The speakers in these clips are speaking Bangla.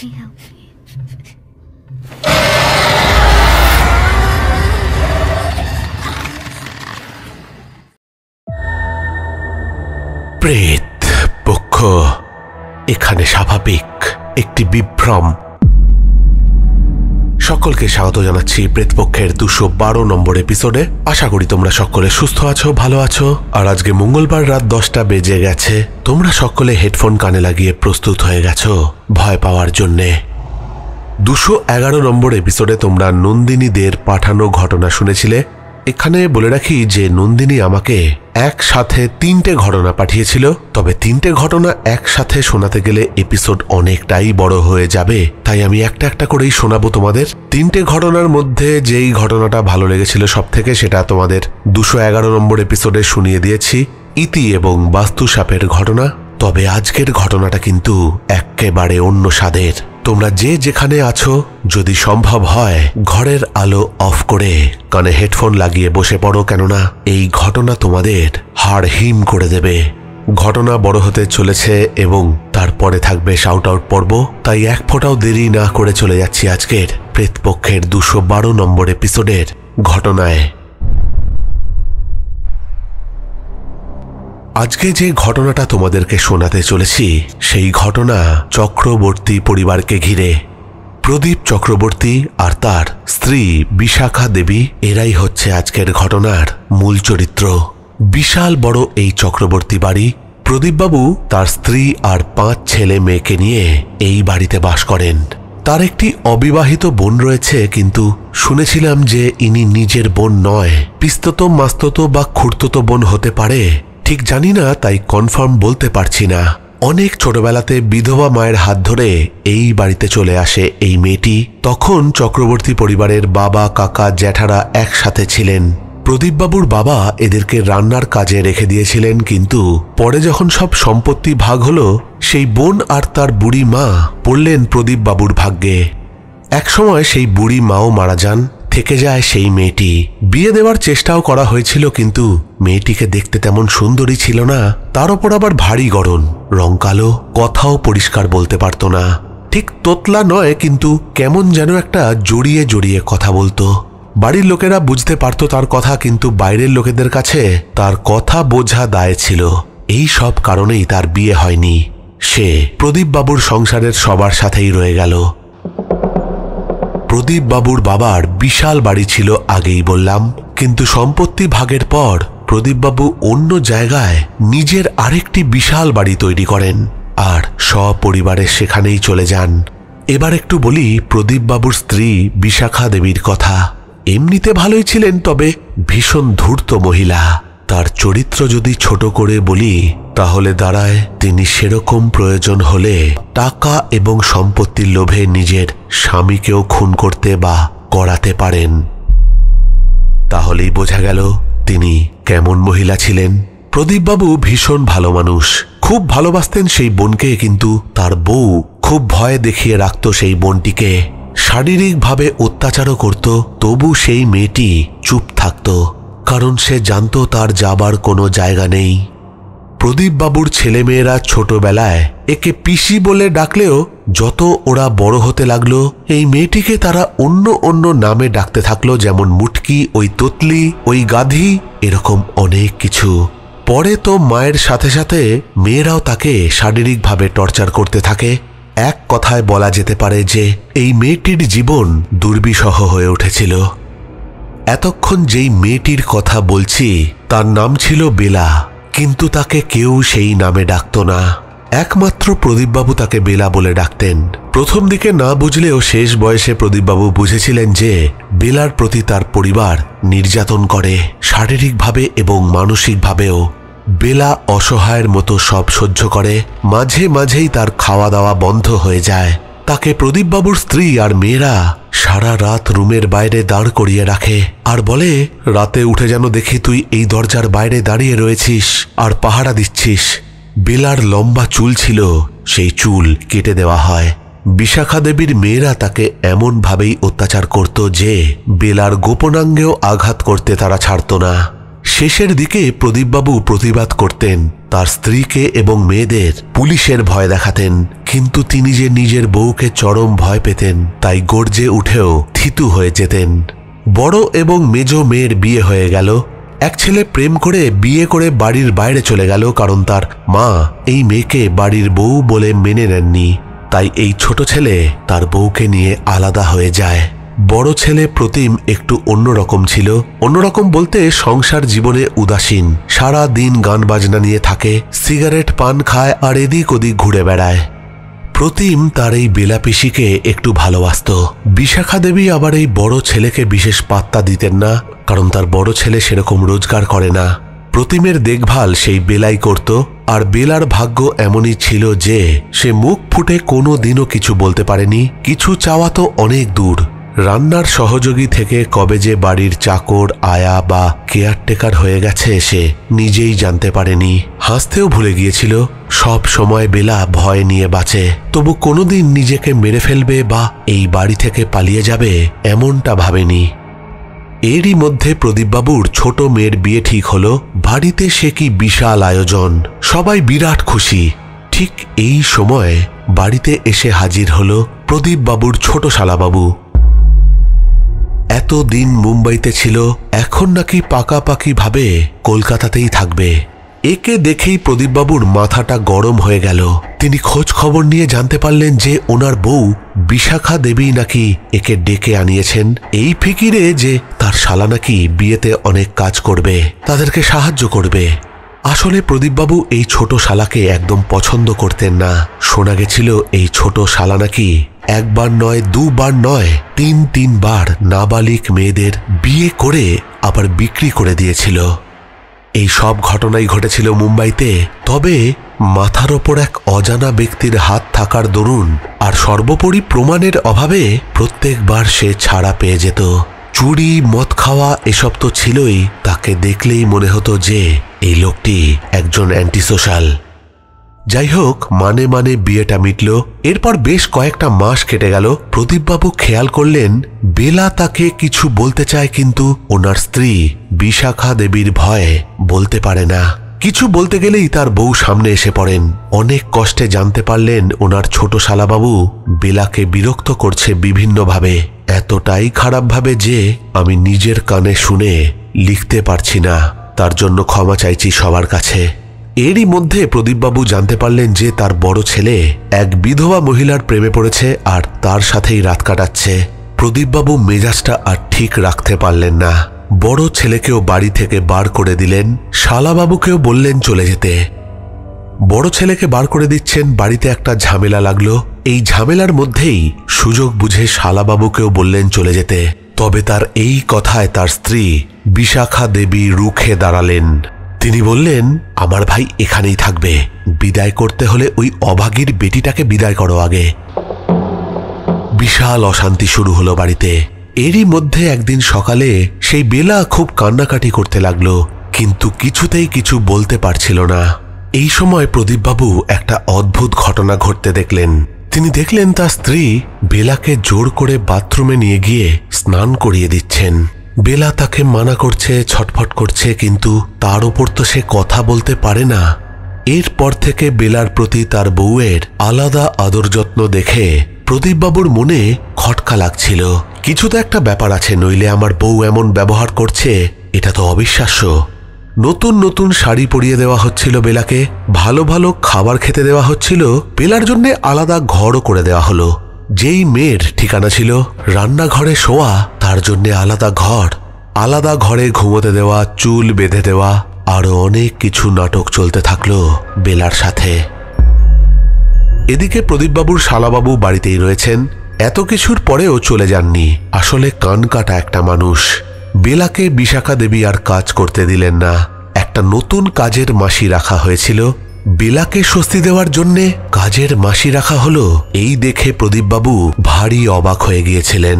me help you. প্রেত পক্ষ এখানে স্বাভাবিক একটি বিভ্রম। সকলকে স্বাগত জানাচ্ছি প্রেতপক্ষের 212 নম্বর এপিসোডে। আশা করি তোমরা সকলে সুস্থ আছো, ভালো আছো। আর আজকে মঙ্গলবার রাত 10টা বেজে গেছে। তোমরা সকলে হেডফোন কানে লাগিয়ে প্রস্তুত হয়ে গেছো ভয় পাওয়ার জন্যে। 211 নম্বর এপিসোডে তোমরা নন্দিনীদের পাঠানো ঘটনা শুনেছিলে। এখানে বলে রাখি যে নন্দিনী আমাকে একসাথে 3টে ঘটনা পাঠিয়েছিল। তবে 3টে ঘটনা একসাথে শোনাতে গেলে এপিসোড অনেকটাই বড় হয়ে যাবে, তাই আমি একটা একটা করেই শোনাবো তোমাদের। 3টে ঘটনার মধ্যে যেই ঘটনাটা ভালো লেগেছিল সব থেকে, সেটা তোমাদের 211 নম্বর এপিসোডে শুনিয়ে দিয়েছি, ইতি এবং বাস্তুসাপের ঘটনা। তবে আজকের ঘটনাটা কিন্তু একেবারে অন্য স্বাদের। তোমরা যে যেখানে আছো, যদি সম্ভব হয় ঘরের আলো অফ করে কানে হেডফোন লাগিয়ে বসে পড়ো, কেননা এই ঘটনা তোমাদের হাড় হিম করে দেবে। ঘটনা বড় হতে চলেছে এবং তারপরে থাকবে শাউট আউট পর্ব, তাই এক ফোঁটাও দেরি না করে চলে যাচ্ছি আজকের প্রেতপক্ষের 212 নম্বর এপিসোডের ঘটনায়। আজকে যে ঘটনাটা তোমাদেরকে শোনাতে চলেছি সেই ঘটনা চক্রবর্তী পরিবারকে ঘিরে। প্রদীপ চক্রবর্তী আর তার স্ত্রী বিশাখা দেবী, এরাই হচ্ছে আজকের ঘটনার মূল চরিত্র। বিশাল বড় এই চক্রবর্তী বাড়ি। প্রদীপবাবু তার স্ত্রী আর 5 ছেলে মেয়েকে নিয়ে এই বাড়িতে বাস করেন। তার একটি অবিবাহিত বোন রয়েছে, কিন্তু শুনেছিলাম যে ইনি নিজের বোন নয়, পিস্তত মাস্তত বা খুড়তুতো বোন হতে পারে, ঠিক জানি না, তাই কনফার্ম বলতে পারছি না। অনেক ছোটবেলাতে বিধবা মায়ের হাত ধরে এই বাড়িতে চলে আসে এই মেয়েটি। তখন চক্রবর্তী পরিবারের বাবা, কাকা, জ্যাঠারা একসাথে ছিলেন। প্রদীপবাবুর বাবা এদেরকে রান্নার কাজে রেখে দিয়েছিলেন, কিন্তু পরে যখন সব সম্পত্তি ভাগ হলো, সেই বোন আর তার বুড়ি মা পড়লেন প্রদীপবাবুর ভাগ্যে। একসময় সেই বুড়ি মাও মারা যান, থেকে যায় সেই মেয়েটি। বিয়ে দেওয়ার চেষ্টাও করা হয়েছিল, কিন্তু মেয়েটিকে দেখতে তেমন সুন্দরী ছিল না, তার ওপর আবার ভারী গড়ন, রং কালো, কথাও পরিষ্কার বলতে পারত না। ঠিক তোতলা নয়, কিন্তু কেমন যেন একটা জড়িয়ে জড়িয়ে কথা বলতো। বাড়ির লোকেরা বুঝতে পারত তার কথা, কিন্তু বাইরের লোকেদের কাছে তার কথা বোঝা দায় ছিল। এই সব কারণেই তার বিয়ে হয়নি। সে প্রদীপবাবুর সংসারের সবার সাথেই রয়ে গেল। প্রদীপবাবুর বাবার বিশাল বাড়ি ছিল, আগেই বললাম, কিন্তু সম্পত্তি ভাগের পর প্রদীপবাবু অন্য জায়গায় নিজের আরেকটি বিশাল বাড়ি তৈরি করেন আর সপরিবারে সেখানেই চলে যান। এবার একটু বলি প্রদীপবাবুর স্ত্রী বিশাখা দেবীর কথা। এমনিতে ভালোই ছিলেন, তবে ভীষণ ধূর্ত মহিলা। তার চরিত্র যদি ছোট করে বলি তাহলে দাঁড়ায় তিনি সেরকম প্রয়োজন হলে টাকা এবং সম্পত্তির লোভে নিজের স্বামীকেও খুন করতে বা করাতে পারেন। তাহলেই বোঝা গেল তিনি কেমন মহিলা ছিলেন। প্রদীপবাবু ভীষণ ভালো মানুষ, খুব ভালোবাসতেন সেই বোনকে, কিন্তু তার বউ খুব ভয় দেখিয়ে রাখত সেই বোনটিকে, শারীরিকভাবে অত্যাচারও করত। তবু সেই মেয়েটি চুপ থাকত, কারণ সে জানত তার যাবার কোনো জায়গা নেই। প্রদীপবাবুর ছেলেমেয়েরা ছোটবেলায় একে পিসি বলে ডাকলেও যত ওরা বড় হতে লাগলো, এই মেয়েটিকে তারা অন্য অন্য নামে ডাকতে থাকলো, যেমন মুটকি, ওই তোতলি, ওই গাধি, এরকম অনেক কিছু। পরে তো মায়ের সাথে সাথে মেয়েরাও তাকে শারীরিকভাবে টর্চার করতে থাকে। এক কথায় বলা যেতে পারে যে এই মেয়েটির জীবন দুর্বিষহ হয়ে উঠেছিল। এতক্ষণ যেই মেয়েটির কথা বলছি তার নাম ছিল বেলা, কিন্তু তাকে কেউ সেই নামে ডাকত না। একমাত্র প্রদীপবাবু তাকে বেলা বলে ডাকতেন। প্রথম দিকে না বুঝলেও শেষ বয়সে প্রদীপবাবু বুঝেছিলেন যে বেলার প্রতি তার পরিবার নির্যাতন করে, শারীরিকভাবে এবং মানসিকভাবেও। বেলা অসহায়ের মতো সব সহ্য করে, মাঝে মাঝেই তার খাওয়া দাওয়া বন্ধ হয়ে যায়। তাকে প্রদীপবাবুর স্ত্রী আর মেয়েরা সারা রাত রুমের বাইরে দাঁড় করিয়ে রাখে আর বলে, রাতে উঠে যেন দেখি তুই এই দরজার বাইরে দাঁড়িয়ে রয়েছিস আর পাহারা দিচ্ছিস। বেলার লম্বা চুল ছিল, সেই চুল কেটে দেওয়া হয়। বিশাখা দেবীর মেয়েরা তাকে এমনভাবেই অত্যাচার করত যে বেলার গোপনাঙ্গেও আঘাত করতে তারা ছাড়ত না। শেষের দিকে প্রদীপবাবু প্রতিবাদ করতেন, তার স্ত্রীকে এবং মেয়েদের পুলিশের ভয় দেখাতেন, কিন্তু তিনি যে নিজের বউকে চরম ভয় পেতেন তাই গর্জে উঠেও থিতু হয়ে যেতেন। বড় এবং মেজ মেয়ের বিয়ে হয়ে গেল। এক ছেলে প্রেম করে বিয়ে করে বাড়ির বাইরে চলে গেল, কারণ তার মা এই মেয়েকে বাড়ির বউ বলে মেনে নেননি। তাই এই ছোট ছেলে তার বউকে নিয়ে আলাদা হয়ে যায়। বড় ছেলে প্রতিম একটু অন্যরকম ছিল। অন্যরকম বলতে সংসার জীবনে উদাসীন, সারা দিন গান বাজনা নিয়ে থাকে, সিগারেট পান খায় আর এদিক ওদিক ঘুরে বেড়ায়। প্রতিম তার এই বেলা পিসিকে একটু ভালোবাসত। বিশাখা দেবী আবার এই বড় ছেলেকে বিশেষ পাত্তা দিতেন না, কারণ তার বড় ছেলে সেরকম রোজগার করে না। প্রতিমের দেখভাল সেই বেলাই করত, আর বেলার ভাগ্য এমনই ছিল যে সে মুখ ফুটে কোনো দিনও কিছু বলতে পারেনি। কিছু চাওয়া তো অনেক দূর, রান্নার সহযোগী থেকে কবে যে বাড়ির চাকর, আয়া বা কেয়ারটেকার হয়ে গেছে সে নিজেই জানতে পারেনি। হাসতেও ভুলে গিয়েছিল। সব সময় বেলা ভয় নিয়ে বাঁচে, তবু কোনোদিন নিজেকে মেরে ফেলবে বা এই বাড়ি থেকে পালিয়ে যাবে এমনটা ভাবেনি। এরই মধ্যে প্রদীপবাবুর ছোট মেয়ের বিয়ে ঠিক হলো। বাড়িতে সে কি বিশাল আয়োজন, সবাই বিরাট খুশি। ঠিক এই সময় বাড়িতে এসে হাজির হলো প্রদীপবাবুর ছোট শালাবাবু। এতদিন মুম্বাইতে ছিল, এখন নাকি পাকাপাকি ভাবে কলকাতাতেই থাকবে। একে দেখেই প্রদীপবাবুর মাথাটা গরম হয়ে গেল। তিনি খোঁজ খবর নিয়ে জানতে পারলেন যে ওনার বউ বিশাখা দেবী নাকি একে ডেকে আনিয়েছেন এই ফিকিরে যে তার শালা নাকি বিয়েতে অনেক কাজ করবে, তাদেরকে সাহায্য করবে। আসলে প্রদীপবাবু এই ছোট শালাকে একদম পছন্দ করতেন না। শোনা গেছিল এই ছোট শালা নাকি একবার নয়, দুবার নয়, তিনবার নাবালিক মেয়েদের বিয়ে করে আবার বিক্রি করে দিয়েছিল। এই সব ঘটনাই ঘটেছিল মুম্বাইতে। তবে মাথার ওপর এক অজানা ব্যক্তির হাত থাকার দরুন আর সর্বোপরি প্রমাণের অভাবে প্রত্যেকবার সে ছাড়া পেয়ে যেত। চুরি, মদ খাওয়া এসব তো ছিলই, তাকে দেখলেই মনে হতো যে এই লোকটি একজন অ্যান্টি সোশ্যাল। যাই হোক, মানে বিয়েটা মিটল। এরপর বেশ কয়েকটা মাস কেটে গেল। প্রদীপবাবু খেয়াল করলেন বেলা তাকে কিছু বলতে চায়, কিন্তু ওনার স্ত্রী বিশাখা দেবীর ভয়ে বলতে পারে না। কিছু বলতে গেলেই তার বউ সামনে এসে পড়েন। অনেক কষ্টে জানতে পারলেন ওনার ছোট শালাবাবু বেলাকে বিরক্ত করছে বিভিন্নভাবে, এতটাই খারাপভাবে যে আমি নিজের কানে শুনে লিখতে পারছি না। তার জন্য ক্ষমা চাইছি সবার কাছে। এরই মধ্যে প্রদীপবাবু জানতে পারলেন যে তার বড় ছেলে এক বিধবা মহিলার প্রেমে পড়েছে আর তার সাথেই রাত কাটাচ্ছে। প্রদীপবাবু মেজাজটা আর ঠিক রাখতে পারলেন না। বড় ছেলেকেও বাড়ি থেকে বার করে দিলেন, শালাবাবুকেও বললেন চলে যেতে। বড় ছেলেকে বার করে দিচ্ছেন, বাড়িতে একটা ঝামেলা লাগলো। এই ঝামেলার মধ্যেই সুযোগ বুঝে শালাবাবুকেও বললেন চলে যেতে। তবে তার এই কথায় তার স্ত্রী বিশাখা দেবী রুখে দাঁড়ালেন। তিনি বললেন আমার ভাই এখানেই থাকবে, বিদায় করতে হলে ওই অভাগীর বেটিটাকে বিদায় করো আগে। বিশাল অশান্তি শুরু হলো বাড়িতে। এরই মধ্যে একদিন সকালে সেই বেলা খুব কান্নাকাটি করতে লাগলো, কিন্তু কিছুতেই কিছু বলতে পারছিল না। এই সময় প্রদীপবাবু একটা অদ্ভুত ঘটনা ঘটতে দেখলেন। তিনি দেখলেন তার স্ত্রী বেলাকে জোর করে বাথরুমে নিয়ে গিয়ে স্নান করিয়ে দিচ্ছেন। বেলা তাকে মানা করছে, ছটফট করছে, কিন্তু তার উপর তো সে কথা বলতে পারে না। এরপর থেকে বেলার প্রতি তার বউয়ের আলাদা আদর যত্ন দেখে প্রদীপবাবুর মনে খটকা লাগছিল। কিছু তো একটা ব্যাপার আছে, নইলে আমার বউ এমন ব্যবহার করছে, এটা তো অবিশ্বাস্য। নতুন নতুন শাড়ি পরিয়ে দেওয়া হচ্ছিল বেলাকে, ভালো ভালো খাবার খেতে দেওয়া হচ্ছিল, বেলার জন্য আলাদা ঘরও করে দেওয়া হলো। যেই মেয়ের ঠিকানা ছিল রান্নাঘরে শোয়া, তার জন্য আলাদা ঘর, আলাদা ঘরে ঘুমোতে দেওয়া, চুল বেঁধে দেওয়া, আরো অনেক কিছু নাটক চলতে থাকলো বেলার সাথে। এদিকে প্রদীপবাবুর শালাবাবু বাড়িতেই রয়েছেন। এত কিছুর পরেও চলে যাননি। আসলে কান কাটা একটা মানুষ। বেলাকে বিশাখা দেবী আর কাজ করতে দিলেন না। একটা নতুন কাজের মাসি রাখা হয়েছিল। বেলাকে স্বস্তি দেওয়ার জন্যে কাজের মাসি রাখা হলো, এই দেখে প্রদীপবাবু ভারী অবাক হয়ে গিয়েছিলেন।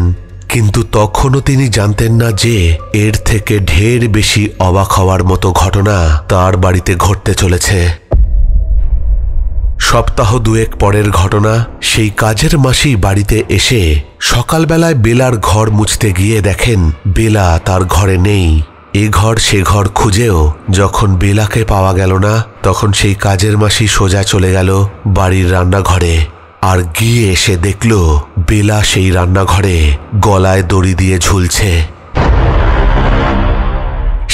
কিন্তু তখনও তিনি জানতেন না যে এর থেকে ঢের বেশি অবাক হওয়ার মতো ঘটনা তার বাড়িতে ঘটতে চলেছে। সপ্তাহ দুয়েক পরের ঘটনা। সেই কাজের মাসি বাড়িতে এসে সকালবেলায় বেলার ঘর মুছতে গিয়ে দেখেন বেলা তার ঘরে নেই। এ ঘর সে ঘর খুঁজেও যখন বেলাকে পাওয়া গেল না, তখন সেই কাজের মাসি সোজা চলে গেল বাড়ির রান্নাঘরে। আর গিয়ে এসে দেখল বেলা সেই রান্নাঘরে গলায় দড়ি দিয়ে ঝুলছে।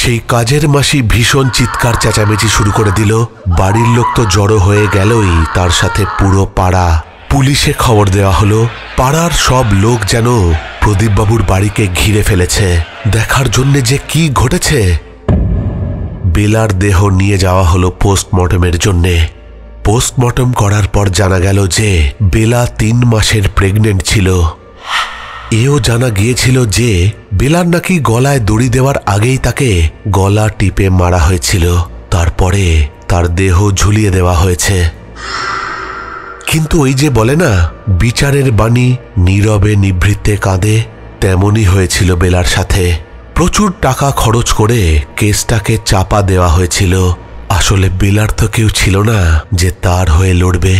সেই কাজের মাসি ভীষণ চিৎকার চেঁচামেচি শুরু করে দিল। বাড়ির লোক তো জড়ো হয়ে গেলই, তার সাথে পুরো পাড়া। পুলিশে খবর দেওয়া হলো। পাড়ার সব লোক যেন প্রদীপবাবুর বাড়িকে ঘিরে ফেলেছে, দেখার জন্য যে কি ঘটেছে। বেলার দেহ নিয়ে যাওয়া হলো পোস্টমর্টমের জন্যে। পোস্টমর্টম করার পর জানা গেল যে বেলা 3 মাসের প্রেগনেন্ট ছিল। এও জানা গিয়েছিল যে বেলার নাকি গলায় দড়ি দেওয়ার আগেই তাকে গলা টিপে মারা হয়েছিল, তারপরে তার দেহ ঝুলিয়ে দেওয়া হয়েছে। কিন্তু ওই যে বলে না, বিচারের বাণী নীরবে নিভৃতে কাঁদে, তেমনই হয়েছিল বেলার সাথে। প্রচুর টাকা খরচ করে কেসটাকে চাপা দেওয়া হয়েছিল। আসলে বেলার তো কেউ ছিল না যে তার হয়ে লড়বে।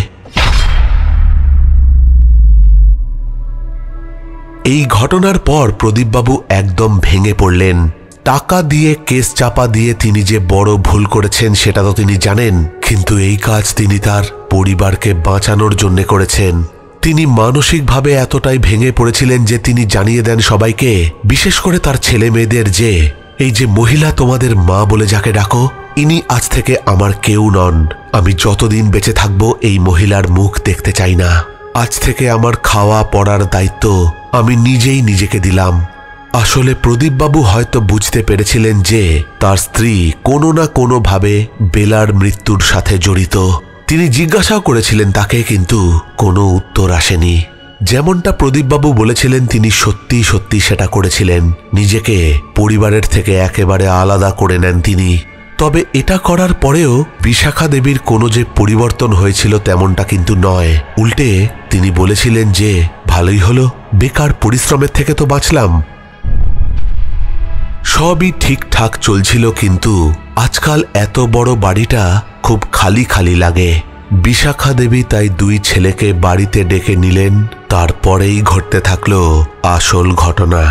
এই ঘটনার পর প্রদীপবাবু একদম ভেঙে পড়লেন। টাকা দিয়ে কেস চাপা দিয়ে তিনি যে বড় ভুল করেছেন সেটা তো তিনি জানেন, কিন্তু এই কাজ তিনি তার পরিবারকে বাঁচানোর জন্য করেছেন। তিনি মানসিকভাবে এতটাই ভেঙে পড়েছিলেন যে তিনি জানিয়ে দেন সবাইকে, বিশেষ করে তার ছেলে মেয়েদের, যে এই যে মহিলা তোমাদের মা বলে যাকে ডাকো, ইনি আজ থেকে আমার কেউ নন। আমি যতদিন বেঁচে থাকবো এই মহিলার মুখ দেখতে চাই না। আজ থেকে আমার খাওয়া পড়ার দায়িত্ব আমি নিজেই নিজেকে দিলাম। আসলে প্রদীপবাবু হয়তো বুঝতে পেরেছিলেন যে তার স্ত্রী কোনো না কোনোভাবে বেলার মৃত্যুর সাথে জড়িত। তিনি জিজ্ঞাসাও করেছিলেন তাকে, কিন্তু কোনো উত্তর আসেনি। যেমনটা প্রদীপবাবু বলেছিলেন তিনি সত্যি সত্যি সেটা করেছিলেন। নিজেকে পরিবারের থেকে একেবারে আলাদা করে নেন তিনি। তবে এটা করার পরেও বিশাখা দেবীর কোনো যে পরিবর্তন হয়েছিল তেমনটা কিন্তু নয়। উল্টে তিনি বলেছিলেন যে ভালোই হলো, বেকার পরিশ্রমের থেকে তো বাঁচলাম। সবই ঠিকঠাক চলছিল, কিন্তু আজকাল এত বড় বাড়িটা খুব খালি খালি লাগে। বিশাখা দেবী তাই 2 ছেলেকে বাড়িতে ডেকে নিলেন। তারপরেই ঘটতে থাকলো আসল ঘটনা।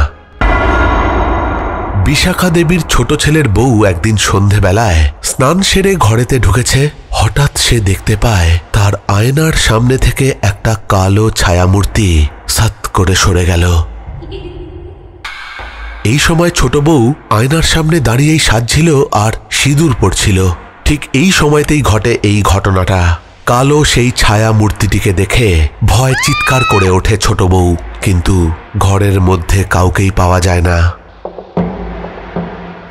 বিশাখা দেবীর ছোট ছেলের বউ একদিন সন্ধেবেলায় স্নান সেরে ঘরেতে ঢুকেছে। হঠাৎ সে দেখতে পায় তার আয়নার সামনে থেকে একটা কালো ছায়ামূর্তি সাত করে সরে গেল। এই সময় ছোট বউ আয়নার সামনে দাঁড়িয়েই সাজছিল আর সিঁদুর পড়ছিল। ঠিক এই সময়তেই ঘটে এই ঘটনাটা। কালো সেই ছায়া মূর্তিটিকে দেখে ভয় চিৎকার করে ওঠে ছোট বউ, কিন্তু ঘরের মধ্যে কাউকেই পাওয়া যায় না।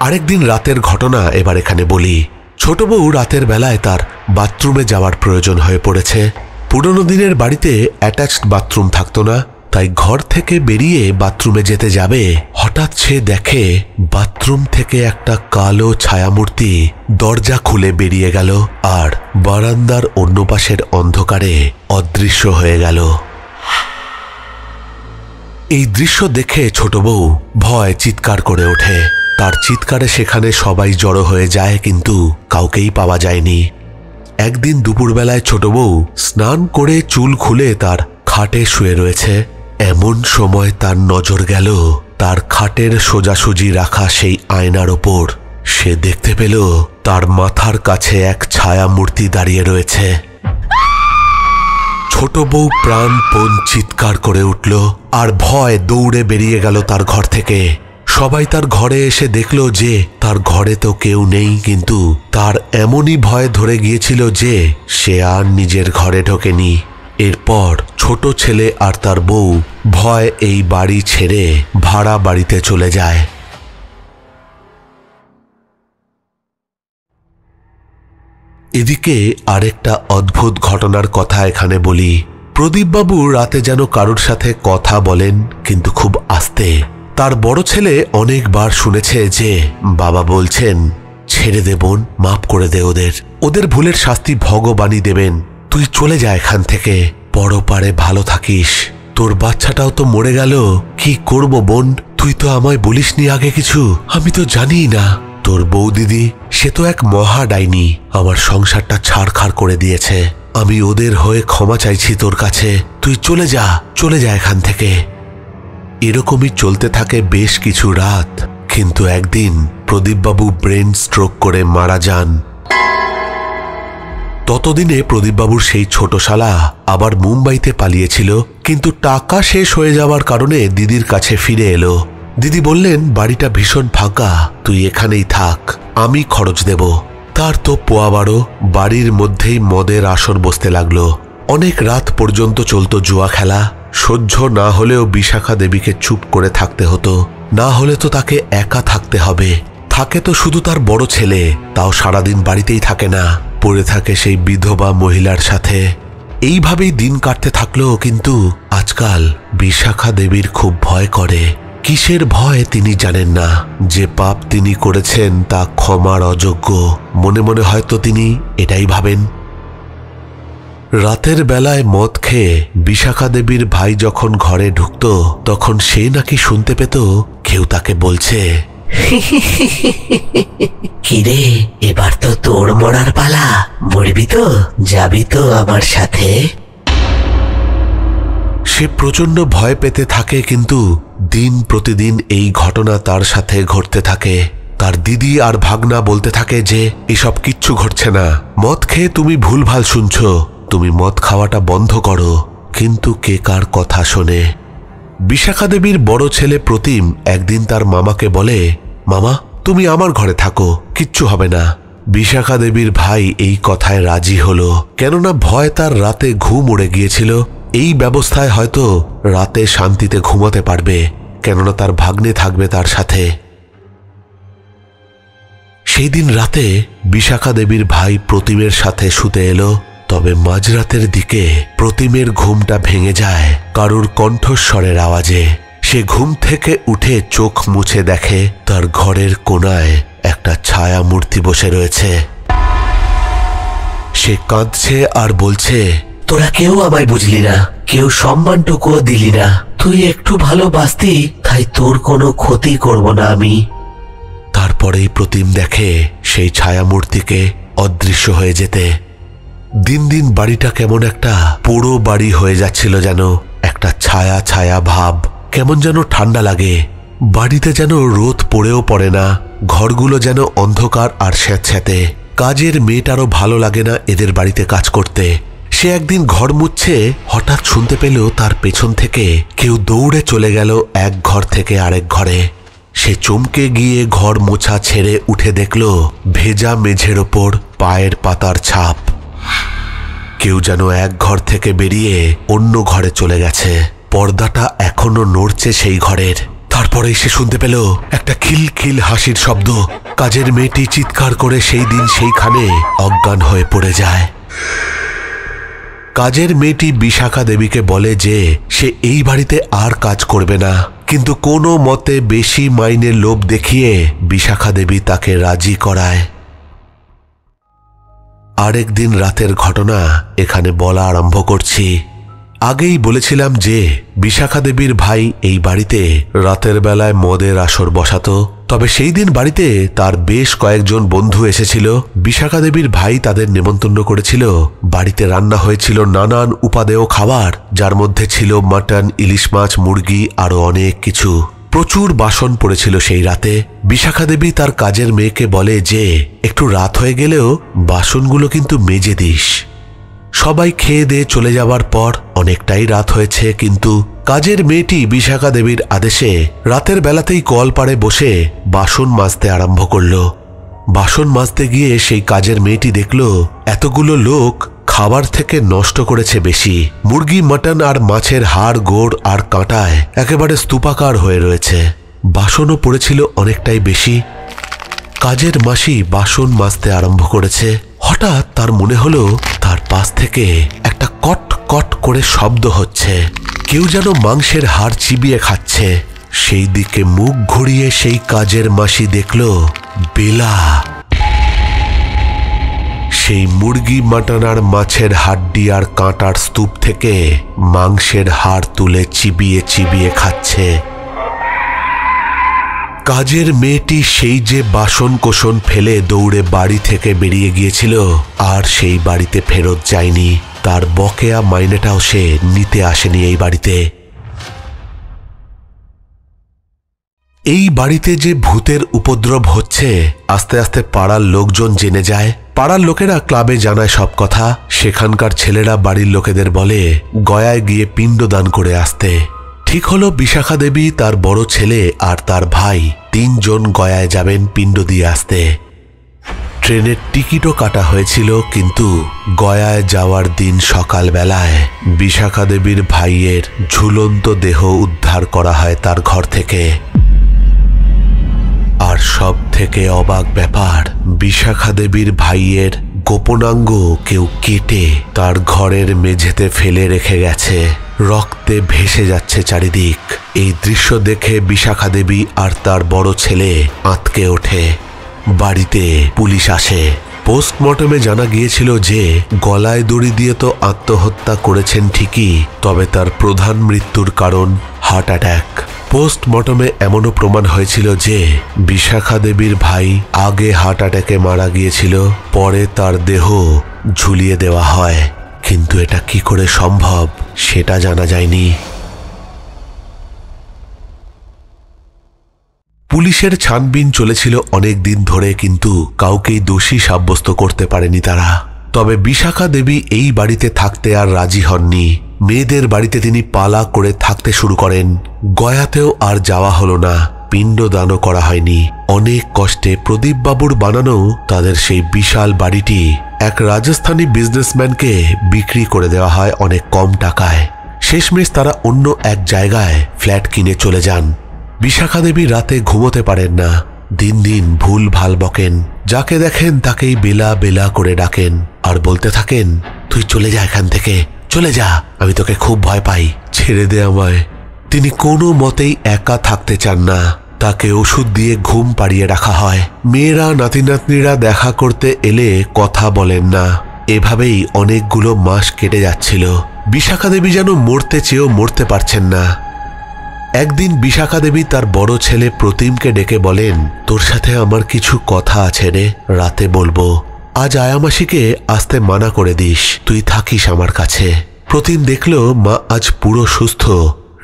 আরেকদিন রাতের ঘটনা এবার এখানে বলি। ছোট বউ রাতের বেলায় তার বাথরুমে যাওয়ার প্রয়োজন হয়ে পড়েছে। পুরনো দিনের বাড়িতে অ্যাটাচড বাথরুম থাকতো না, তাই ঘর থেকে বেরিয়ে বাথরুমে যেতে যাবে, হঠাৎ সে দেখে বাথরুম থেকে একটা কালো ছায়ামূর্তি দরজা খুলে বেরিয়ে গেল আর বারান্দার অন্য পাশের অন্ধকারে অদৃশ্য হয়ে গেল। এই দৃশ্য দেখে ছোট বউ ভয় চিৎকার করে ওঠে। তার চিৎকারে সেখানে সবাই জড়ো হয়ে যায়, কিন্তু কাউকেই পাওয়া যায়নি। একদিন দুপুরবেলায় ছোট বউ স্নান করে চুল খুলে তার খাটে শুয়ে রয়েছে। এমন সময় তার নজর গেল তার খাটের সোজাসুজি রাখা সেই আয়নার ওপর। সে দেখতে পেল তার মাথার কাছে এক ছায়া মূর্তি দাঁড়িয়ে রয়েছে। ছোট বউ প্রাণপণ চিৎকার করে উঠল আর ভয় দৌড়ে বেরিয়ে গেল তার ঘর থেকে। সবাই তার ঘরে এসে দেখল যে তার ঘরে তো কেউ নেই, কিন্তু তার এমনই ভয় ধরে গিয়েছিল যে সে আর নিজের ঘরে ঢোকেনি। এরপর ছোট ছেলে আর তার বউ ভয় এই বাড়ি ছেড়ে ভাড়া বাড়িতে চলে যায়। এদিকে আরেকটা অদ্ভুত ঘটনার কথা এখানে বলি। প্রদীপবাবু রাতে যেন কারোর সাথে কথা বলেন, কিন্তু খুব আস্তে। তার বড় ছেলে অনেকবার শুনেছে যে বাবা বলছেন, ছেড়ে দে বোন, মাফ করে দে ওদের, ওদের ভুলের শাস্তি ভগবানই দেবেন। তুই চলে যা এখান থেকে, পরপারে ভালো থাকিস। তোর বাচ্চাটাও তো মরে গেল, কি করব বোন? তুই তো আমায় বলিসনি আগে কিছু, আমি তো জানিই না। তোর বউ দিদি সে তো এক মহা ডাইনি, আমার সংসারটা ছাড়খাড় করে দিয়েছে। আমি ওদের হয়ে ক্ষমা চাইছি তোর কাছে, তুই চলে যা এখান থেকে। এরকমই চলতে থাকে বেশ কিছু রাত, কিন্তু একদিন প্রদীপবাবু ব্রেন স্ট্রোক করে মারা যান। ততদিনে প্রদীপবাবুর সেই ছোট শালা আবার মুম্বাইতে পালিয়েছিল, কিন্তু টাকা শেষ হয়ে যাওয়ার কারণে দিদির কাছে ফিরে এলো। দিদি বললেন, বাড়িটা ভীষণ ফাঁকা, তুই এখানেই থাক, আমি খরচ দেব। তার তো পোয়া বারো, বাড়ির মধ্যেই মদের আসর বসতে লাগলো। অনেক রাত পর্যন্ত চলতো জুয়া খেলা। সহ্য না হলেও বিশাখা দেবীকে চুপ করে থাকতে হতো, না হলে তো তাকে একা থাকতে হবে। থাকে তো শুধু তার বড় ছেলে, তাও সারাদিন বাড়িতেই থাকে না, পড়ে থাকে সেই বিধবা মহিলার সাথে। এইভাবেই দিন কাটতে থাকলো। কিন্তু আজকাল বিশাখা দেবীর খুব ভয় করে। কিসের ভয় তিনি জানেন না। যে পাপ তিনি করেছেন তা ক্ষমার অযোগ্য। মনে মনে হয়তো তিনি এটাই ভাবেন। রাতের বেলায় মদ খেয়ে বিশাখা দেবীর ভাই যখন ঘরে ঢুকত, তখন সে নাকি শুনতে পেত কেউ তাকে বলছে, কিরে, এবার তো তোর মরার পালা, মরবি তো, যাবি তো আমার সাথে। সে প্রচন্ড ভয় পেতে থাকে। কিন্তু দিন প্রতিদিন এই ঘটনা তার সাথে ঘটতে থাকে। তার দিদি আর ভাগনা বলতে থাকে যে এসব কিচ্ছু ঘটছে না, মদ খেয়ে তুমি ভুলভাল শুনছ, তুমি মদ খাওয়াটা বন্ধ করো। কিন্তু কে কার কথা শোনে? বিশাখা দেবীর বড় ছেলে প্রতিম একদিন তার মামাকে বলে, মামা, তুমি আমার ঘরে থাকো, কিচ্ছু হবে না। বিশাখা দেবীর ভাই এই কথায় রাজি হলো, কেননা ভয় তার রাতে ঘুম উড়ে গিয়েছিল। এই ব্যবস্থায় হয়তো রাতে শান্তিতে ঘুমাতে পারবে, কেননা তার ভাগ্নে থাকবে তার সাথে। সেই দিন রাতে বিশাখা দেবীর ভাই প্রতিমের সাথে শুতে এলো। তবে মাঝরাতের দিকে প্রতিমের ঘুমটা ভেঙে যায় কারুর কণ্ঠস্বরের আওয়াজে। সে ঘুম থেকে উঠে চোখ মুছে দেখে তার ঘরের কোণায় একটা ছায়া মূর্তি বসে রয়েছে। সে কাঁদছে আর বলছে, তোরা কেউ আমায় বুঝলি না, কেউ সম্মানটুকুও দিলি না। তুই একটু ভালোবাসতি, তাই তোর কোনো ক্ষতি করব না আমি। তারপরেই প্রতিম দেখে সেই ছায়া মূর্তিকে অদৃশ্য হয়ে যেতে। দিন দিন বাড়িটা কেমন একটা পোড়ো বাড়ি হয়ে যাচ্ছিল, যেন একটা ছায়া ছায়া ভাব। কেমন যেন ঠান্ডা লাগে, বাড়িতে যেন রোদ পড়েও পড়ে না। ঘরগুলো যেন অন্ধকার আর স্যাঁতস্যাঁতে। কাজের মেয়েটারও ভালো লাগে না এদের বাড়িতে কাজ করতে। সে একদিন ঘর মুছছে, হঠাৎ শুনতে পেল তার পেছন থেকে কেউ দৌড়ে চলে গেল এক ঘর থেকে আরেক ঘরে। সে চমকে গিয়ে ঘর মোছা ছেড়ে উঠে দেখল ভেজা মেঝের ওপর পায়ের পাতার ছাপ। কেউ যেন এক ঘর থেকে বেরিয়ে অন্য ঘরে চলে গেছে। পর্দাটা এখনো নড়ছে সেই ঘরের। তারপরেই সে শুনতে পেল একটা খিলখিল হাসির শব্দ। কাজের মেয়েটি চিৎকার করে সেই দিন সেইখানে অজ্ঞান হয়ে পড়ে যায়। কাজের মেয়েটি বিশাখা দেবীকে বলে যে সে এই বাড়িতে আর কাজ করবে না, কিন্তু কোনো মতে বেশি মাইনের লোভ দেখিয়ে বিশাখা দেবী তাকে রাজি করায়। আরেকদিন রাতের ঘটনা এখানে বলা আরম্ভ করছি। আগেই বলেছিলাম যে বিশাখা দেবীর ভাই এই বাড়িতে রাতের বেলায় মদের আসর বসাতো। তবে সেই দিন বাড়িতে তার বেশ কয়েকজন বন্ধু এসেছিল। বিশাখা দেবীর ভাই তাদের নেমন্তন্ন করেছিল। বাড়িতে রান্না হয়েছিল নানান উপাদেয় খাবার, যার মধ্যে ছিল মাটন, ইলিশ মাছ, মুরগি, আরো অনেক কিছু। প্রচুর বাসন পড়েছিল সেই রাতে। বিশাখা দেবী তার কাজের মেয়েকে বলে যে একটু রাত হয়ে গেলেও বাসনগুলো কিন্তু মেজে দিস। সবাই খেয়ে দিয়ে চলে যাবার পর অনেকটাই রাত হয়েছে, কিন্তু কাজের মেয়েটি বিশাখা দেবীর আদেশে রাতের বেলাতেই কলপাড়ে বসে বাসন মাজতে আরম্ভ করল। বাসন মাজতে গিয়ে সেই কাজের মেয়েটি দেখল এতগুলো লোক খাবার থেকে নষ্ট করেছে বেশি। মুরগি, মাটন আর মাছের হাড়, গোড় আর কাঁটায় একেবারে স্তূপাকার হয়ে রয়েছে। বাসনও পড়েছিল অনেকটাই বেশি। কাজের মাসি বাসন মাজতে আরম্ভ করেছে। হঠাৎ তার মনে হলো তার পাশ থেকে একটা কট কট করে শব্দ হচ্ছে। কেউ যেন মাংসের হাড় চিবিয়ে খাচ্ছে। সেই দিকে মুখ ঘুরিয়ে সেই কাজের মাসি দেখল বেলা। সেই মুরগি, মাটন আর মাছের হাড্ডি আর কাঁটার স্তূপ থেকে মাংসের হাড় তুলে চিবিয়ে চিবিয়ে খাচ্ছে। কাজের মেয়েটি সেই যে বাসন কোসন ফেলে দৌড়ে বাড়ি থেকে বেরিয়ে গিয়েছিল, আর সেই বাড়িতে ফেরত যায়নি। তার বকেয়া মাইনেটাও সে নিতে আসেনি এই বাড়িতে। এই বাড়িতে যে ভূতের উপদ্রব হচ্ছে আস্তে আস্তে পাড়ার লোকজন জেনে যায়। পাড়ার লোকেরা ক্লাবে জানায় সব কথা। সেখানকার ছেলেরা বাড়ির লোকেদের বলে গয়ায় গিয়ে পিণ্ডদান করে আসতে। ঠিক হলো বিশাখা দেবী, তার বড় ছেলে আর তার ভাই 3 জন গয়ায় যাবেন পিণ্ড দিয়ে আসতে। ট্রেনের টিকিটও কাটা হয়েছিল, কিন্তু গয়ায় যাওয়ার দিন সকালবেলায় বিশাখা দেবীর ভাইয়ের ঝুলন্ত দেহ উদ্ধার করা হয় তার ঘর থেকে। আর সব থেকে অবাক ব্যাপার, বিশাখা দেবীর ভাইয়ের গোপনাঙ্গ কেউ কেটে তার ঘরের মেঝেতে ফেলে রেখে গেছে। রক্তে ভেসে যাচ্ছে চারিদিক। এই দৃশ্য দেখে বিশাখা দেবী আর তার বড় ছেলে আঁতকে ওঠে। বাড়িতে পুলিশ আসে। পোস্টমর্টমে জানা গিয়েছিল যে গলায় দড়ি দিয়ে তো আত্মহত্যা করেছেন ঠিকই, তবে তার প্রধান মৃত্যুর কারণ হার্ট অ্যাটাক। পোস্টমর্টমে এমনও প্রমাণ হয়েছিল যে বিশাখা দেবীর ভাই আগে হার্ট অ্যাটাকে মারা গিয়েছিল, পরে তার দেহ ঝুলিয়ে দেওয়া হয়। কিন্তু এটা কি করে সম্ভব সেটা জানা যায়নি। পুলিশের ছানবিন চলেছিল অনেক দিন ধরে, কিন্তু কাউকেই দোষী সাব্যস্ত করতে পারেনি তারা। তবে বিশাখা দেবী এই বাড়িতে থাকতে আর রাজি হননি। মেয়েদের বাড়িতে তিনি পালা করে থাকতে শুরু করেন। গয়াতেও আর যাওয়া হলো না, পিণ্ডদানও করা হয়নি। অনেক কষ্টে প্রদীপ বাবুর বানানো তাদের সেই বিশাল বাড়িটি এক রাজস্থানী বিজনেসম্যানকে বিক্রি করে দেওয়া হয় অনেক কম টাকায়। শেষমেশ তারা অন্য এক জায়গায় ফ্ল্যাট কিনে চলে যান। বিশাখা দেবী রাতে ঘুমোতে পারেন না। দিন দিন ভুল ভাল বকেন। যাকে দেখেন তাকেই বেলা বেলা করে ডাকেন আর বলতে থাকেন, তুই চলে যা এখান থেকে, চলে যা, আমি তোকে খুব ভয় পাই, ছেড়ে দে আমায়। তিনি কোনো মতেই একা থাকতে চান না। তাকে ওষুধ দিয়ে ঘুম পাড়িয়ে রাখা হয়। মেয়েরা নাতি নাতনিরা দেখা করতে এলে কথা বলেন না। এভাবেই অনেকগুলো মাস কেটে যাচ্ছিল। বিশাখা দেবী যেন মরতে চেয়েও মরতে পারছেন না। একদিন বিশাখা দেবী তার বড় ছেলে প্রতিমকে ডেকে বলেন, তোর সাথে আমার কিছু কথা আছে রে, রাতে বলবো। আজ আয়ামাসিকে আসতে মানা করে দিস, তুই থাকিস আমার কাছে। প্রতিম দেখল মা আজ পুরো সুস্থ।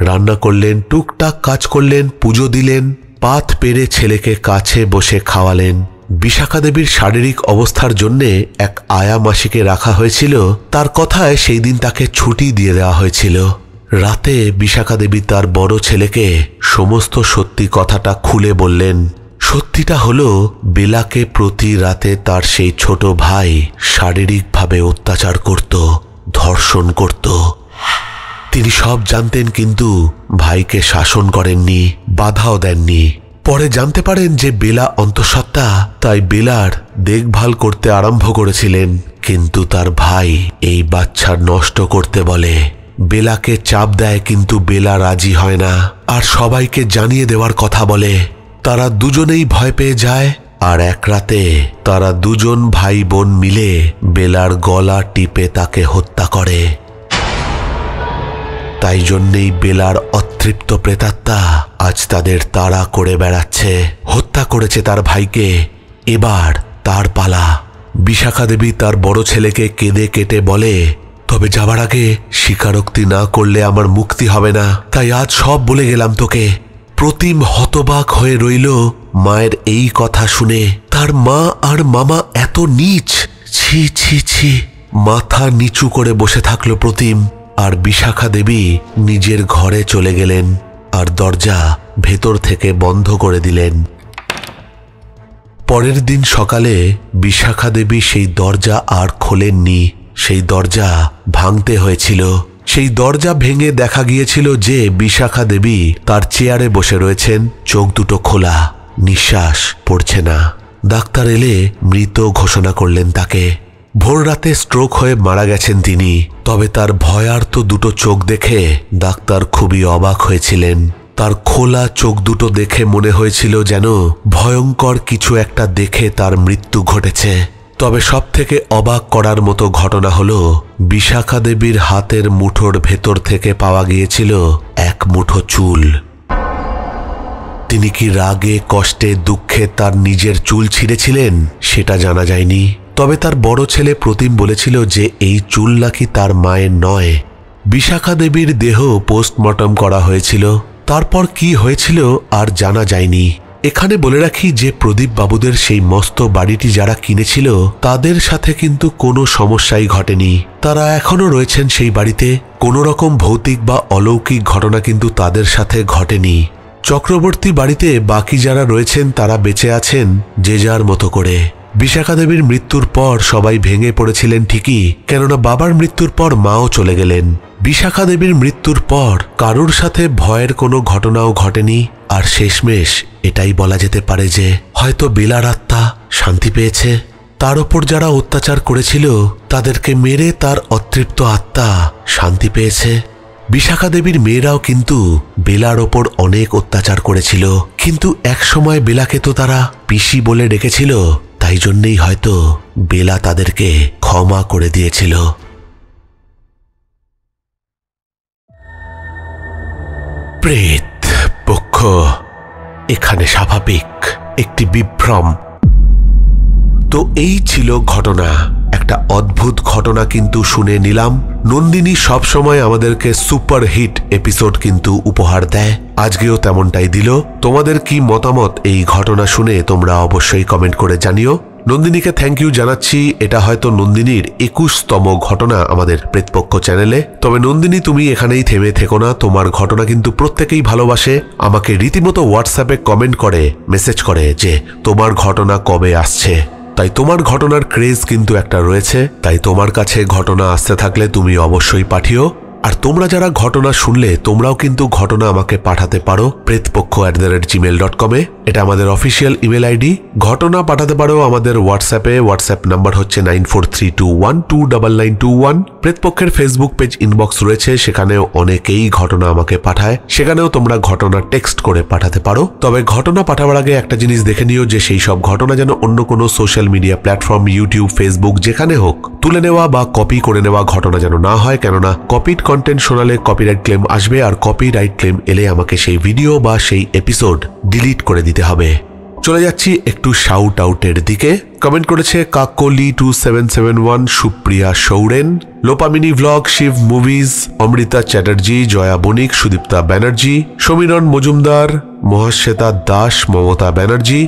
রান্না করলেন, টুকটাক কাজ করলেন, পুজো দিলেন, পাত পেরে ছেলেকে কাছে বসে খাওয়ালেন। বিশাখা দেবীর শারীরিক অবস্থার জন্যে এক আয়ামাসিকে রাখা হয়েছিল। তার কথায় সেই দিন তাকে ছুটি দিয়ে দেওয়া হয়েছিল। রাতে বিশাখা দেবী তার বড় ছেলেকে সমস্ত সত্যি কথাটা খুলে বললেন। সত্যিটা হলো, বেলাকে প্রতি রাতে তার সেই ছোট ভাই শারীরিকভাবে অত্যাচার করত, ধর্ষণ করত। তিনি সব জানতেন, কিন্তু ভাইকে শাসন করেননি, বাধাও দেননি। পরে জানতে পারেন যে বেলা অন্তঃসত্ত্বা, তাই বেলার দেখভাল করতে আরম্ভ করেছিলেন। কিন্তু তার ভাই এই বাচ্চা নষ্ট করতে বলে। বেলাকে চাপ দেয়, কিন্তু বেলা রাজি হয় না আর সবাইকে জানিয়ে দেওয়ার কথা বলে। তারা দুজনেই ভয় পেয়ে যায় আর এক রাতে তারা দুজন ভাই বোন মিলে বেলার গলা টিপে তাকে হত্যা করে। তাই জন্যেই বেলার অতৃপ্ত প্রেতাত্মা আজ তাদের তাড়া করে বেড়াচ্ছে। হত্যা করেছে তার ভাইকে, এবার তার পালা। বিশাখা দেবী তার বড় ছেলেকে কেঁদে কেটে বলে, তবে যাবার আগে স্বীকারোক্তি না করলে আমার মুক্তি হবে না, তাই আজ সব বলে গেলাম তোকে। প্রতিম হতবাক হয়ে রইল মায়ের এই কথা শুনে। তার মা আর মামা এত নীচ, ছি ছি ছি। মাথা নিচু করে বসে থাকলো প্রতিম। আর বিশাখা দেবী নিজের ঘরে চলে গেলেন আর দরজা ভেতর থেকে বন্ধ করে দিলেন। পরের দিন সকালে বিশাখা দেবী সেই দরজা আর খোলেননি। সেই দরজা ভাঙতে হয়েছিল। সেই দরজা ভেঙে দেখা গিয়েছিল যে বিশাখা দেবী তার চেয়ারে বসে রয়েছেন, চোখ দুটো খোলা, নিঃশ্বাস পড়ছে না। ডাক্তার এলে মৃত ঘোষণা করলেন তাকে। ভোর রাতে স্ট্রোক হয়ে মারা গেছেন তিনি। তবে তার ভয়ার্ত দুটো চোখ দেখে ডাক্তার খুবই অবাক হয়েছিলেন। তার খোলা চোখ দুটো দেখে মনে হয়েছিল যেন ভয়ঙ্কর কিছু একটা দেখে তার মৃত্যু ঘটেছে। তবে সব থেকে অবাক করার মতো ঘটনা হলো, বিশাখা দেবীর হাতের মুঠোর ভেতর থেকে পাওয়া গিয়েছিল এক মুঠো চুল। তিনি কি রাগে, কষ্টে, দুঃখে তার নিজের চুল ছিঁড়েছিলেন সেটা জানা যায়নি। তবে তার বড় ছেলে প্রতিম বলেছিল যে এই চুল নাকি তার মায়ের নয়। বিশাখা দেবীর দেহ পোস্টমর্টম করা হয়েছিল। তারপর কি হয়েছিল আর জানা যায়নি। এখানে বলে রাখি যে প্রদীপ বাবুদের সেই মস্ত বাড়িটি যারা কিনেছিল তাদের সাথে কিন্তু কোনো সমস্যাই ঘটেনি। তারা এখনো রয়েছেন সেই বাড়িতে। কোনো রকম ভৌতিক বা অলৌকিক ঘটনা কিন্তু তাদের সাথে ঘটেনি। চক্রবর্তী বাড়িতে বাকি যারা রয়েছেন তারা বেঁচে আছেন যে যার মতো করে। বিশাখা দেবীর মৃত্যুর পর সবাই ভেঙে পড়েছিলেন ঠিকই, কেননা বাবার মৃত্যুর পর মাও চলে গেলেন। বিশাখা দেবীর মৃত্যুর পর কারুর সাথে ভয়ের কোনো ঘটনাও ঘটেনি। আর শেষমেশ এটাই বলা যেতে পারে যে হয়তো বেলার আত্মা শান্তি পেয়েছে। তার ওপর যারা অত্যাচার করেছিল তাদেরকে মেরে তার অতৃপ্ত আত্মা শান্তি পেয়েছে। বিশাখা দেবীর মেয়েরাও কিন্তু বেলার ওপর অনেক অত্যাচার করেছিল, কিন্তু একসময় বেলাকে তো তারা পিসি বলে ডেকেছিল, তাই জন্যেই হয়তো বেলা তাদেরকে ক্ষমা করে দিয়েছিল। প্রেত পক্ষ এখানে স্বাভাবিক একটি বিভ্রম। তো এই ছিল ঘটনা, একটা অদ্ভুত ঘটনা কিন্তু শুনে নিলাম। নন্দিনী সবসময় আমাদেরকে সুপার হিট এপিসোড কিন্তু উপহার দেয়, আজকেও তেমনটাই দিল। তোমাদের কি মতামত এই ঘটনা শুনে তোমরা অবশ্যই কমেন্ট করে জানিও। নন্দিনীকে থ্যাংক ইউ জানাচ্ছি। এটা হয়তো নন্দিনীর 21তম ঘটনা আমাদের প্রেতপক্ষ চ্যানেলে। তবে নন্দিনী তুমি এখানেই থেমে থেকো না, তোমার ঘটনা কিন্তু প্রত্যেকেই ভালোবাসে। আমাকে রীতিমতো হোয়াটসঅ্যাপে কমেন্ট করে, মেসেজ করে যে তোমার ঘটনা কবে আসছে। তাই তোমার ঘটনার ক্রেজ কিন্তু একটা রয়েছে। তাই তোমার কাছে ঘটনা আসতে থাকলে তুমি অবশ্যই পাঠিও। আর তোমরা যারা ঘটনা শুনলে তোমরাও কিন্তু ঘটনা আমাকে পাঠাতে পারো pretpokho@gmail.com এ। এটা আমাদের অফিসিয়াল ইমেল আইডি। ঘটনা পাঠাতে পারো আমাদের হোয়াটসঅ্যাপে। হোয়াটসঅ্যাপ নাম্বার হচ্ছে 9432129921। প্রেতপক্ষের ফেসবুক পেজ ইনবক্স রয়েছে, সেখানেও অনেকেই ঘটনা আমাকে পাঠায়, সেখানেও তোমরা ঘটনা টেক্সট করে পাঠাতে পারো। তবে ঘটনা পাঠাবার আগে একটা জিনিস দেখে নিও যে সেই সব ঘটনা যেন অন্য কোনো social media platform, YouTube, Facebook যেখানে হোক তুলে নেওয়া বা কপি করে নেওয়া ঘটনা যেন না হয়, কেননা কপিড কন্টেন্ট শোনালে কপিরাইট ক্লেম আসবে। আর কপিরাইট ক্লেম এলে আমাকে সেই ভিডিও বা সেই এপিসোড ডিলিট করে দিতে হবে। চলে যাচ্ছি একটু শাউট আউটের দিকে। কমেন্ট করেছে কাকলি 2771, সুপ্রিয়া সৌরেন, লোপামিনী ভ্লগ, শিব মুভিজ, অমৃতা চ্যাটার্জি, জয়া বণিক, সুদীপ্তা ব্যানার্জি, সমীরণ মজুমদার, মহাশ্বেতা দাস, মমতা ব্যানার্জি,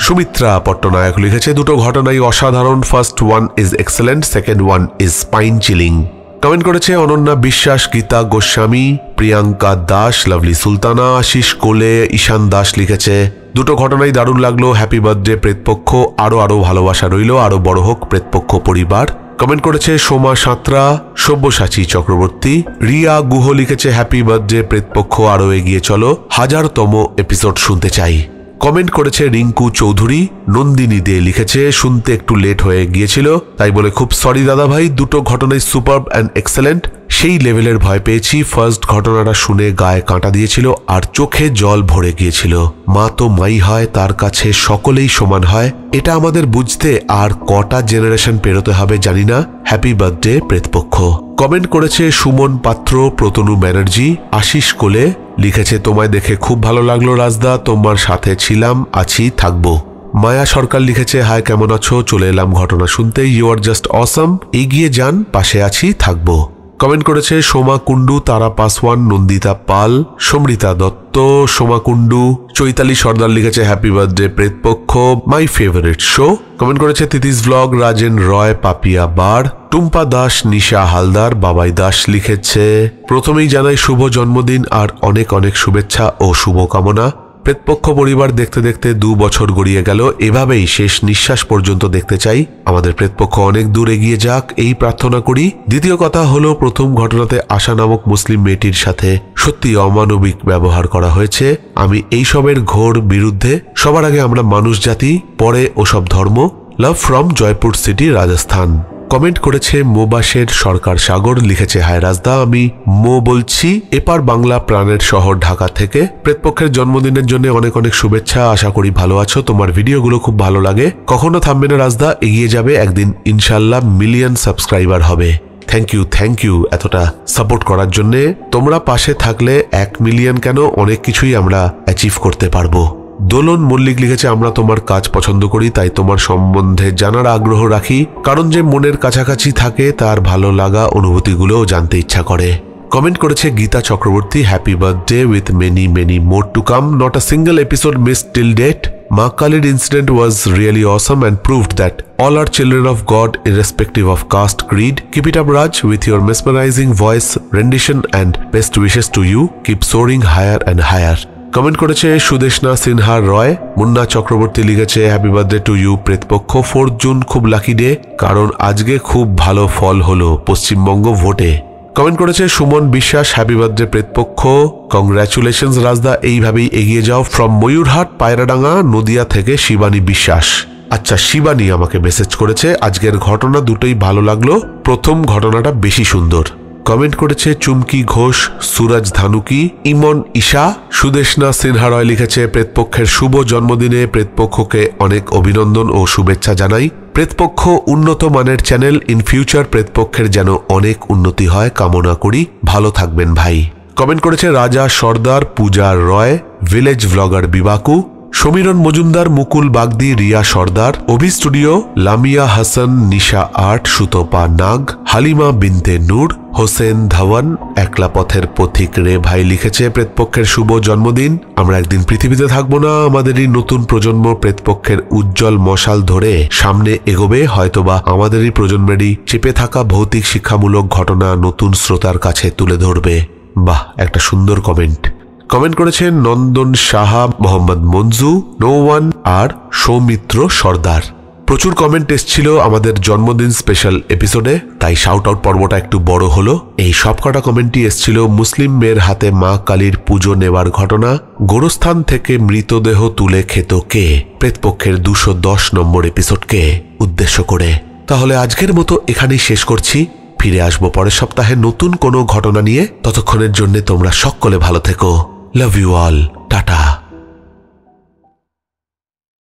সুমিত্রা পট্টনায়ক লিখেছে দুটো ঘটনাই অসাধারণ। First one is excellent, second one is spine chilling. Comment করেছে অনন্যা বিশ্বাস, গীতা গোস্বামী, প্রিয়াঙ্কা দাস, লাভলি সুলতানা, আশিস কোলে, ঈশান দাস লিখেছে দুটো ঘটনাই দারুণ লাগলো। হ্যাপি বার্থডে প্রেতপক্ষ, আরো ভালোবাসা রইল, আরো বড় হোক প্রেতপক্ষ পরিবার। কমেন্ট করেছে সোমা সাঁতরা, সব্যসাচী চক্রবর্তী, রিয়া গুহ লিখেছে হ্যাপি বার্থডে প্রেতপক্ষ, আরো এগিয়ে চলো, 1000তম এপিসোড শুনতে চাই। কমেন্ট করেছে রিঙ্কু চৌধুরী, নন্দিনী দে লিখেছে শুনতে একটু লেট হয়ে গিয়েছিল, তাই বলে খুব সরি দাদা ভাই, দুটো ঘটনাই সুপারব অ্যান্ড এক্সেলেন্ট। সেই লেভেলের ভয় পেয়েছি। ফার্স্ট ঘটনাটা শুনে গায়ে কাঁটা দিয়েছিল আর চোখে জল ভরে গিয়েছিল। মা তো মাই হয়, তার কাছে সকলেই সমান হয়, এটা আমাদের বুঝতে আর কটা জেনারেশন পেরোতে হবে জানি না। Happy birthday Pretpokkho. কমেন্ট করেছে সুমন পাত্র, প্রতনু ব্যানার্জি, আশিস কোলে লিখেছে তোমায় দেখে খুব ভালো লাগলো রাজদা, তোমার সাথে ছিলাম, আছি, থাকবো। মায়া সরকার লিখেছে হাই কেমন আছো, চলে এলাম ঘটনা শুনতে, ইউ আর জাস্ট অসম, এগিয়ে যান, পাশে আছি, থাকবো। কমেন্ট করেছে সোমা কুন্ডু, তারা পাসওয়ান, নন্দিতা পাল, সমৃতা দত্ত, সোমা কুন্ডু, চৈতালি সর্দার লিখেছে happy birthday Pretpaksha, my favourite show. Comment করেছে তিতিস ব্লগ, রাজেন রয়, পাপিয়া বার, টুম্পা দাস, নিশা হালদার, বাবাই দাস লিখেছে প্রথমেই জানাই শুভ জন্মদিন আর অনেক অনেক শুভেচ্ছা ও শুভকামনা। প্রেতপক্ষ পরিবার দেখতে দেখতে 2 বছর গড়িয়ে গেল, এভাবেই শেষ নিঃশ্বাস পর্যন্ত দেখতে চাই আমাদের প্রেতপক্ষ অনেক দূর এগিয়ে যাক, এই প্রার্থনা করি। দ্বিতীয় কথা হলো প্রথম ঘটনাতে আশা নামক মুসলিম মেয়েটির সাথে সত্যি অমানবিক ব্যবহার করা হয়েছে। আমি এইসবের ঘোর বিরুদ্ধে। সবার আগে আমরা মানুষ জাতি, পরে ওসব ধর্ম। Love from Jaipur city, Rajasthan. Comment করেছে মোবাশের সরকার সাগর, লিখেছে হাই রাজদা, আমি মো বলছি, এপার বাংলা, প্রাণের শহর ঢাকা থেকে। প্রেতপক্ষের জন্মদিনের জন্য অনেক অনেক শুভেচ্ছা, আশা করি ভালো আছো, তোমার ভিডিওগুলো খুব ভালো লাগে, কখনো থামবে না রাজদা, এগিয়ে যাবে, একদিন ইনশাল্লাহ মিলিয়ন সাবস্ক্রাইবার হবে। থ্যাংক ইউ এতটা সাপোর্ট করার জন্য। তোমরা পাশে থাকলে 1 মিলিয়ন কেন, অনেক কিছুই আমরা অ্যাচিভ করতে পারবো। দোলন মল্লিক লিখেছে আমরা তোমার কাজ পছন্দ করি, তাই তোমার সম্বন্ধে জানার আগ্রহ রাখি, কারণ যে মনের কাছাকাছি থাকে তার ভালো লাগা অনুভূতিগুলোও জানতে ইচ্ছা করে। কমেন্ট করেছে Geeta Chakraborty, happy birthday with many many more to come, not a single episode missed till date. মা কালীর incident was really awesome and proved that all are children of God irrespective of caste, creed. Keep it up, Raj, with your mesmerizing voice, rendition and best wishes to you. Keep soaring higher and higher. Comment করেছে সুদেশনা সিনহা রয়. মুন্না চক্রবর্তী লিখেছে happy birthday to you Pretpaksha, 4 জুন খুব লাকি ডে, কারণ আজকে খুব ভালো ফল হলো পশ্চিমবঙ্গ ভোটে. কমেন্ট করেছে সুমন বিশ্বাস, happy birthday Pretpokkho, congratulations Rajda, এইভাবেই এগিয়ে যাও. ফ্রম ময়ূরহাট পায়রাডাঙ্গা নদিয়া থেকে শিবানী বিশ্বাস. আচ্ছা, শিবানী আমাকে মেসেজ করেছে আজকের ঘটনা দুটোই ভালো লাগলো, প্রথম ঘটনাটা বেশি সুন্দর. কমেন্ট করেছে চুমকি ঘোষ, সুরজ ধানুকি, ইমন ঈশা. সুদেশনা সিনহা রয় লিখেছে প্রেতপক্ষের শুভ জন্মদিনে প্রেতপক্ষকে অনেক অভিনন্দন ও শুভেচ্ছা জানাই. প্রেতপক্ষ উন্নত মানের চ্যানেল, ইন ফিউচার প্রেতপক্ষের যেন অনেক উন্নতি হয় কামনা করি, ভালো থাকবেন ভাই. কমেন্ট করেছে রাজা সর্দার, পূজা রয়, ভিলেজ ব্লগার বিবাকু, সমীরণ মজুমদার, মুকুল বাগদি, রিয়া সর্দার, অভি স্টুডিও, লামিয়া হাসান, নিশা আর্ট, সুতপা নাগ, হালিমা বিনতে নূর, হোসেন ধাওয়ান, একলা পথের পথিক রে ভাই লিখেছে প্রেতপক্ষের শুভ জন্মদিন, আমরা একদিন পৃথিবীতে থাকবো না, আমাদেরই নতুন প্রজন্ম প্রেতপক্ষের উজ্জ্বল মশাল ধরে সামনে এগোবে, হয়তোবা আমাদেরই প্রজন্মেরই চেপে থাকা ভৌতিক শিক্ষামূলক ঘটনা নতুন শ্রোতার কাছে তুলে ধরবে. বাহ, একটা সুন্দর কমেন্ট. কমেন্ট করেছেন নন্দন সাহা, মোহাম্মদ মঞ্জু, নোওয়ান আর সৌমিত্র সর্দার. প্রচুর কমেন্ট এসছিল আমাদের জন্মদিন স্পেশাল এপিসোডে, তাই শাউট আউট পর্বটা একটু বড় হলো. এই সবকটা কমেন্টই এসছিল মুসলিম মেয়ের হাতে মা কালীর পুজো নেওয়ার ঘটনা, গোরস্থান থেকে মৃতদেহ তুলে খেত কে, প্রেতপক্ষের 210 নম্বর এপিসোডকে উদ্দেশ্য করে. তাহলে আজকের মতো এখানেই শেষ করছি, ফিরে আসবো পরের সপ্তাহে নতুন কোনো ঘটনা নিয়ে. ততক্ষণের জন্য তোমরা সকলে ভালো থেকো. Love you all, tata.